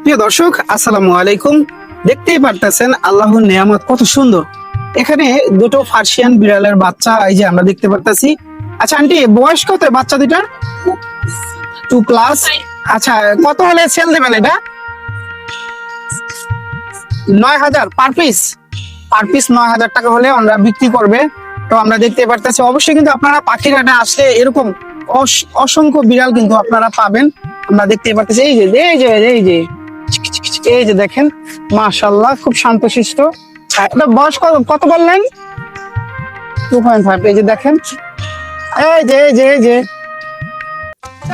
প্রিয় দর্শক, আসসালামু আলাইকুম। দেখতেই পারতেছেন আল্লাহর নিয়ামত কত সুন্দর। এখানে দুটো পার্সিয়ান বিড়ালের বাচ্চা এই যে আমরা দেখতে পারতেছি। আচ্ছা আন্টি, বয়স কত বাচ্চা দুটার? 2 ক্লাস। আচ্ছা, কত হলে সেল দেবেন এটা? 9,000 পার পিস। পার পিস 9,000 টাকা হলে আমরা বিক্রি করবে। তো আমরা দেখতে পারতেছি, অবশ্যই কিন্তু আপনারা পাখির হাটে আসলে এরকম অসংখ্য বিড়াল কিন্তু আপনারা পাবেন। আমরা দেখতে পারতেছি এই যে এই যে দেখেন, মাশাআল্লাহ খুব শান্তশিষ্ট। এটা বয়স কত বললেন? 2.5। এই যে দেখেন, এই যে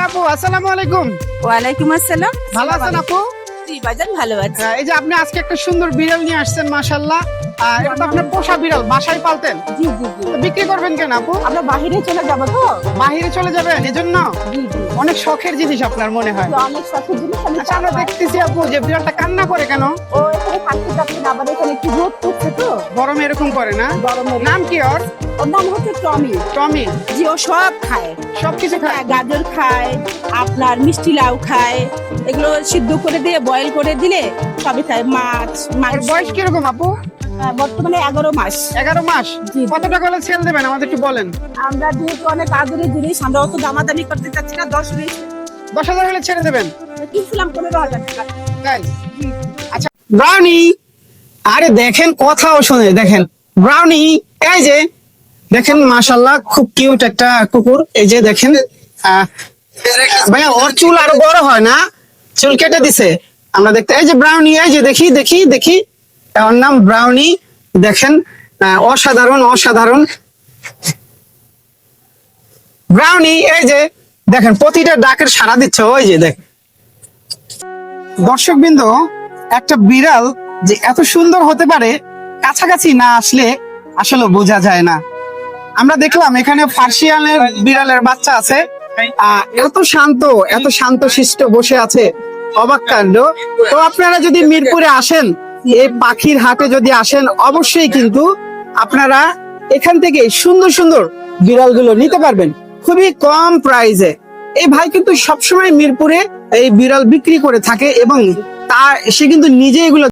আপু, আসসালামু আলাইকুম। ওয়ালাইকুম আসসালাম। ভালো আছেন আপু? জি বাজান, ভালো আছি। এই যে আপনি আজকে একটা সুন্দর বিড়াল নিয়ে আসছেন, মাশাআল্লাহ। এটা তো আপনার পোষা বিড়াল, বাসায় পালতেন? জি জি জি। তো বিক্রি করবেন কেন আপু? আমরা বাহিরে চলে যাব তো। বাহিরে চলে যাবেন এজন্য? জি জি। অনেক শখের জিনিস আপনার মনে হয়। তো অনেক শখের জিনিস আমি আচ্ছা, আমরা দেখতেছি আপু যে বিড়ালটা কান্না করে কেন? ও এখানে থাকতে যাচ্ছে না, আবার এখানে একটু রোদ করছে তো গরমে এরকম করে না? গরমের। নাম কি ওর? ওর নাম হচ্ছে টমি। টমি। জি, ও সব খায়। সবকিছু খায়? গাজর খায়, আপনার মিষ্টি লাউ খায়, এগুলো সিদ্ধ করে দিয়ে বয়েল করে দিলে সবই খায়। মাছ, ওর মাংস। বয়স কিরকম আপু? বর্তমানে 11 মাস। 11 মাস। জি। কত টাকা হলে সেল দেবেন আমাদের একটু বলেন। আমরা যেহেতু অনেক আদরের জিনিস, আমরা অত দামাদামি করতে চাচ্ছি না। 10,000 হলে ছেড়ে দেবেন? কিনছিলাম 15,000 টাকা। তাই? আচ্ছা, ব্রাউনি। আরে দেখেন, কথাও শুনে দেখেন, ব্রাউনি। এই যে দেখেন, মাশাআল্লাহ খুব কিউট একটা কুকুর। এই যে দেখেন, ভাইয়া ওর চুল আরো বড় হয় না? চুল কেটে দিছে আমরা দেখতে। এই যে ব্রাউনি, এই যে দেখি ওর নাম ব্রাউনি। দেখেন, অসাধারণ ব্রাউনি। এই যে দেখেন, প্রতিটা ডাকের সাড়া দিচ্ছে। ওই যে দেখ দর্শকবৃন্দ, একটা বিড়াল যে এত সুন্দর হতে পারে কাছাকাছি না আসলে আসলে বোঝা যায় না। আমরা দেখলাম এখানে পার্সিয়ানের বিড়ালের বাচ্চা আছে। এত শান্ত শিষ্ট বসে আছে, অবাক কাণ্ড। তো আপনারা যদি মিরপুরে আসেন, এই পাখির হাটে যদি আসেন, অবশ্যই কিন্তু আপনারা এখান থেকে সুন্দর বিড়ালগুলো নিতে পারবেন খুবই কম প্রাইসে। এই ভাই কিন্তু সবসময় মিরপুরে এই বিড়াল বিক্রি করে থাকে এবং সে কিন্তু নিজে এগুলো